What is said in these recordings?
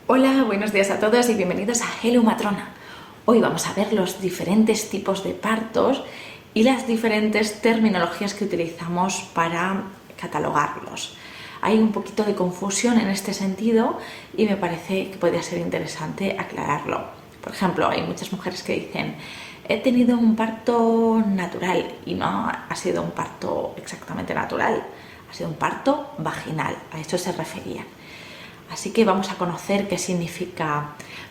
Hola, buenos días a todos y bienvenidos a Hello Matrona. Hoy vamos a ver los diferentes tipos de partos y las diferentes terminologías que utilizamos para catalogarlos. Hay un poquito de confusión en este sentido y me parece que podría ser interesante aclararlo. Por ejemplo, hay muchas mujeres que dicen: he tenido un parto natural, y no ha sido un parto exactamente natural, ha sido un parto vaginal, a eso se referían. Así que vamos a conocer qué significa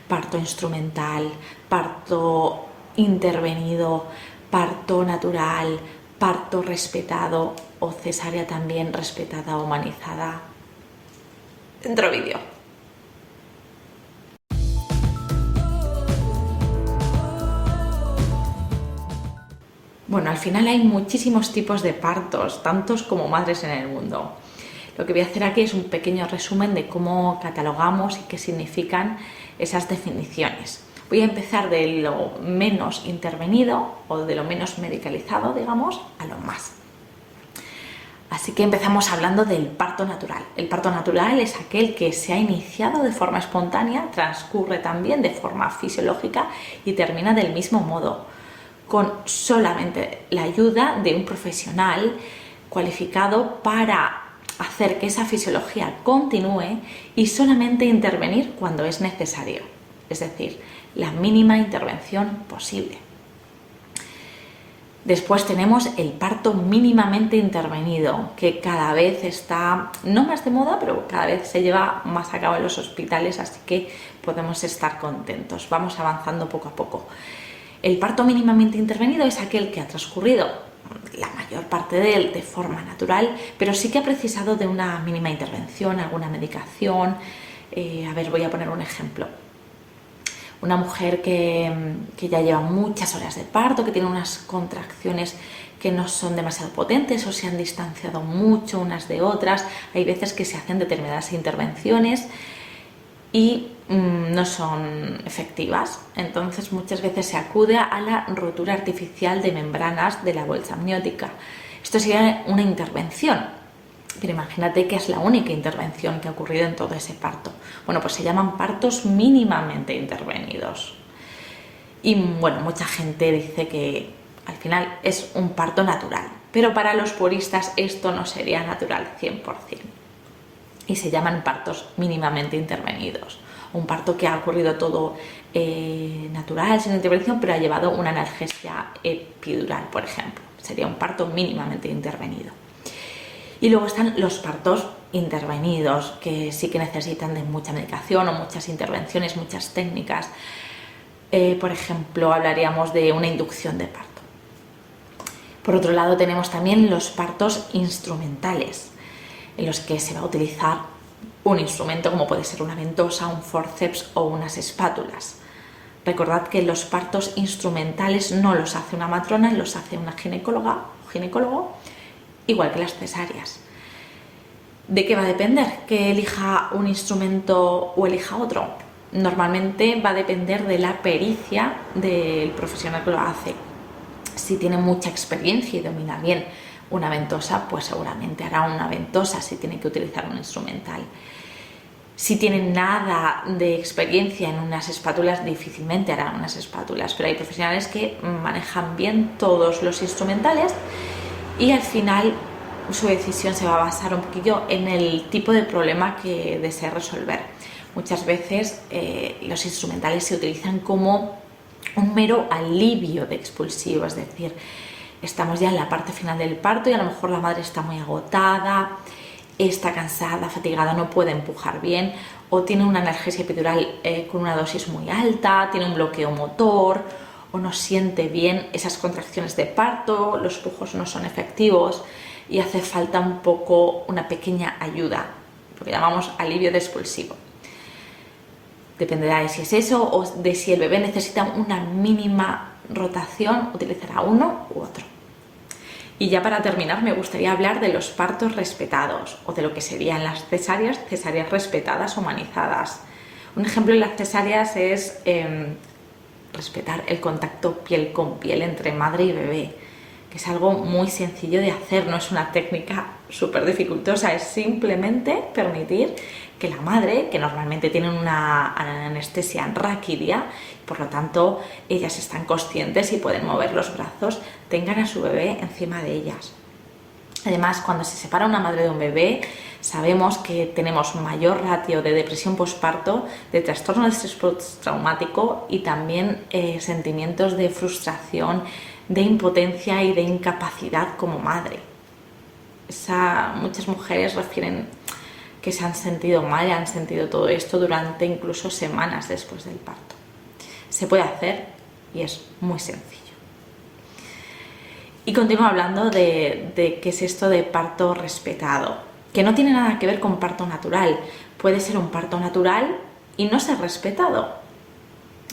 parto instrumental, parto intervenido, parto natural, parto respetado o cesárea también respetada o humanizada. Dentro vídeo. Bueno, al final hay muchísimos tipos de partos, tantos como madres en el mundo. Lo que voy a hacer aquí es un pequeño resumen de cómo catalogamos y qué significan esas definiciones. Voy a empezar de lo menos intervenido o de lo menos medicalizado, digamos, a lo más. Así que empezamos hablando del parto natural. El parto natural es aquel que se ha iniciado de forma espontánea, transcurre también de forma fisiológica y termina del mismo modo, con solamente la ayuda de un profesional cualificado para hacer que esa fisiología continúe y solamente intervenir cuando es necesario, es decir, la mínima intervención posible. Después tenemos el parto mínimamente intervenido, que cada vez está, no más de moda, pero cada vez se lleva más a cabo en los hospitales, así que podemos estar contentos. Vamos avanzando poco a poco. El parto mínimamente intervenido es aquel que ha transcurrido la mayor parte de él de forma natural, pero sí que ha precisado de una mínima intervención, alguna medicación. Voy a poner un ejemplo. Una mujer que ya lleva muchas horas de parto, que tiene unas contracciones que no son demasiado potentes o se han distanciado mucho unas de otras. Hay veces que se hacen determinadas intervenciones y no son efectivas, entonces muchas veces se acude a la rotura artificial de membranas de la bolsa amniótica. Esto sería una intervención, pero imagínate que es la única intervención que ha ocurrido en todo ese parto. Bueno, pues se llaman partos mínimamente intervenidos. Y bueno, mucha gente dice que al final es un parto natural, pero para los puristas esto no sería natural 100%. Y se llaman partos mínimamente intervenidos. Un parto que ha ocurrido todo natural, sin intervención, pero ha llevado una analgesia epidural, por ejemplo. Sería un parto mínimamente intervenido. Y luego están los partos intervenidos, que sí que necesitan de mucha medicación o muchas intervenciones, muchas técnicas. Por ejemplo, hablaríamos de una inducción de parto. Por otro lado, tenemos también los partos instrumentales, en los que se va a utilizar un instrumento como puede ser una ventosa, un forceps o unas espátulas. Recordad que los partos instrumentales no los hace una matrona, los hace una ginecóloga o ginecólogo, igual que las cesáreas. ¿De qué va a depender que elija un instrumento o elija otro? Normalmente va a depender de la pericia del profesional que lo hace. Si tiene mucha experiencia y domina bien una ventosa, pues seguramente hará una ventosa si tiene que utilizar un instrumental. Si tiene nada de experiencia en unas espátulas, difícilmente hará unas espátulas, pero hay profesionales que manejan bien todos los instrumentales y al final su decisión se va a basar un poquillo en el tipo de problema que desea resolver. Muchas veces los instrumentales se utilizan como un mero alivio de expulsivo, es decir, estamos ya en la parte final del parto y a lo mejor la madre está muy agotada, está cansada, fatigada, no puede empujar bien o tiene una analgesia epidural con una dosis muy alta, tiene un bloqueo motor o no siente bien esas contracciones de parto, los pujos no son efectivos y hace falta un poco una pequeña ayuda, lo que llamamos alivio de expulsivo. Dependerá de si es eso o de si el bebé necesita una mínima rotación, utilizará uno u otro. Y ya para terminar me gustaría hablar de los partos respetados o de lo que serían las cesáreas respetadas, humanizadas. Un ejemplo de las cesáreas es respetar el contacto piel con piel entre madre y bebé, que es algo muy sencillo de hacer, no es una técnica súper dificultosa, es simplemente permitir que la madre, que normalmente tienen una anestesia raquídea, por lo tanto ellas están conscientes y pueden mover los brazos, tengan a su bebé encima de ellas. Además, cuando se separa una madre de un bebé, sabemos que tenemos mayor ratio de depresión postparto, de trastorno de estrés postraumático y también sentimientos de frustración, de impotencia y de incapacidad como madre. Muchas mujeres refieren que se han sentido mal y han sentido todo esto durante incluso semanas después del parto. Se puede hacer y es muy sencillo. Y continúo hablando de qué es esto de parto respetado, que no tiene nada que ver con parto natural. Puede ser un parto natural y no ser respetado.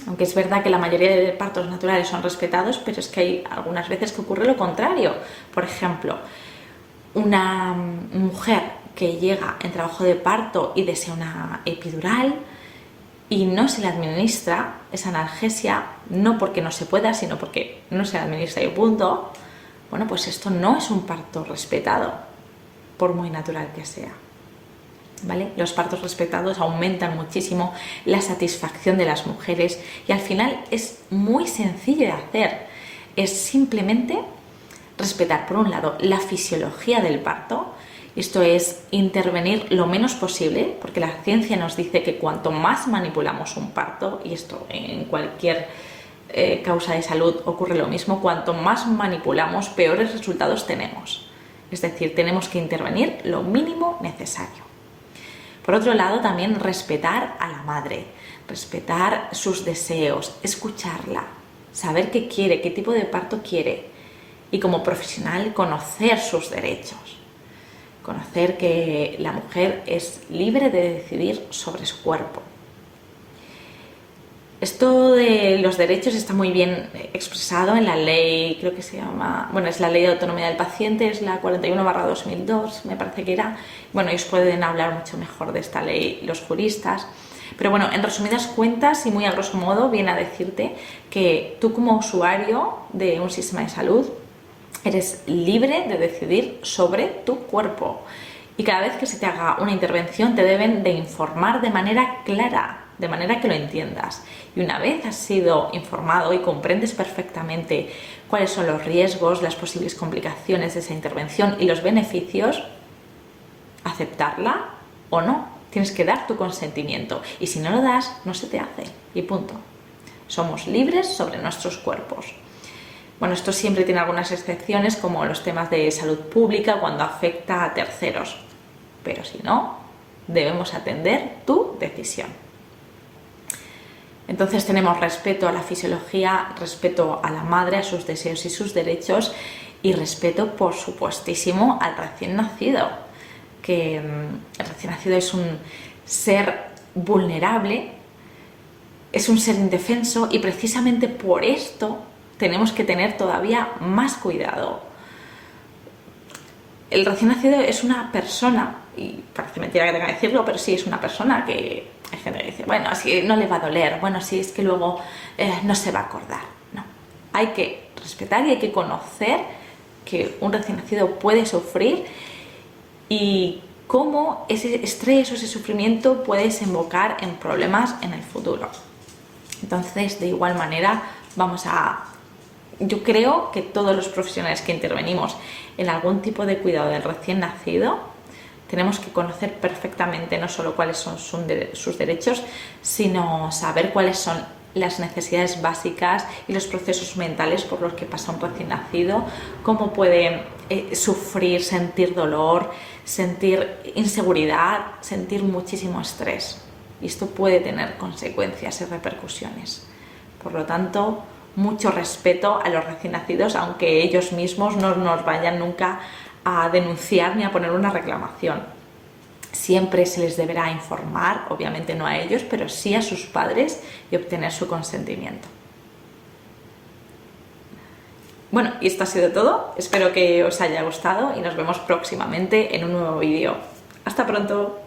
Aunque es verdad que la mayoría de partos naturales son respetados, pero es que hay algunas veces que ocurre lo contrario. Por ejemplo, una mujer que llega en trabajo de parto y desea una epidural y no se le administra esa analgesia, no porque no se pueda, sino porque no se le administra y punto. Bueno, pues esto no es un parto respetado, por muy natural que sea. ¿Vale? Los partos respetados aumentan muchísimo la satisfacción de las mujeres y al final es muy sencillo de hacer. Es simplemente respetar, por un lado, la fisiología del parto. Esto es intervenir lo menos posible, porque la ciencia nos dice que cuanto más manipulamos un parto, y esto en cualquier causa de salud ocurre lo mismo, cuanto más manipulamos, peores resultados tenemos. Es decir, tenemos que intervenir lo mínimo necesario. Por otro lado, también respetar a la madre, respetar sus deseos, escucharla, saber qué quiere, qué tipo de parto quiere y como profesional conocer sus derechos. Conocer que la mujer es libre de decidir sobre su cuerpo. Esto de los derechos está muy bien expresado en la ley, creo que se llama, bueno, es la Ley de Autonomía del Paciente, es la 41/2002, me parece que era. Bueno, ellos pueden hablar mucho mejor de esta ley, los juristas. Pero bueno, en resumidas cuentas y muy a grosso modo, viene a decirte que tú como usuario de un sistema de salud eres libre de decidir sobre tu cuerpo. Y cada vez que se te haga una intervención te deben de informar de manera clara, de manera que lo entiendas. Y una vez has sido informado y comprendes perfectamente cuáles son los riesgos, las posibles complicaciones de esa intervención y los beneficios, aceptarla o no. Tienes que dar tu consentimiento y si no lo das, no se te hace y punto. Somos libres sobre nuestros cuerpos. Bueno, esto siempre tiene algunas excepciones como los temas de salud pública cuando afecta a terceros, pero si no, debemos atender tu decisión. Entonces tenemos respeto a la fisiología, respeto a la madre, a sus deseos y sus derechos y respeto, por supuestísimo, al recién nacido, que el recién nacido es un ser vulnerable, es un ser indefenso y precisamente por esto tenemos que tener todavía más cuidado. El recién nacido es una persona, y parece mentira que tenga que decirlo, pero sí es una persona que hay gente que dice, bueno, así no le va a doler, bueno, sí es que luego no se va a acordar. No, hay que respetar y hay que conocer que un recién nacido puede sufrir y cómo ese estrés o ese sufrimiento puede desembocar en problemas en el futuro. Entonces, de igual manera, yo creo que todos los profesionales que intervenimos en algún tipo de cuidado del recién nacido tenemos que conocer perfectamente no solo cuáles son sus derechos, sino saber cuáles son las necesidades básicas y los procesos mentales por los que pasa un recién nacido, cómo puede sufrir, sentir dolor, sentir inseguridad, sentir muchísimo estrés. Y esto puede tener consecuencias y repercusiones. Por lo tanto, mucho respeto a los recién nacidos, aunque ellos mismos no nos vayan nunca a denunciar ni a poner una reclamación. Siempre se les deberá informar, obviamente no a ellos, pero sí a sus padres y obtener su consentimiento. Bueno, y esto ha sido todo. Espero que os haya gustado y nos vemos próximamente en un nuevo vídeo. ¡Hasta pronto!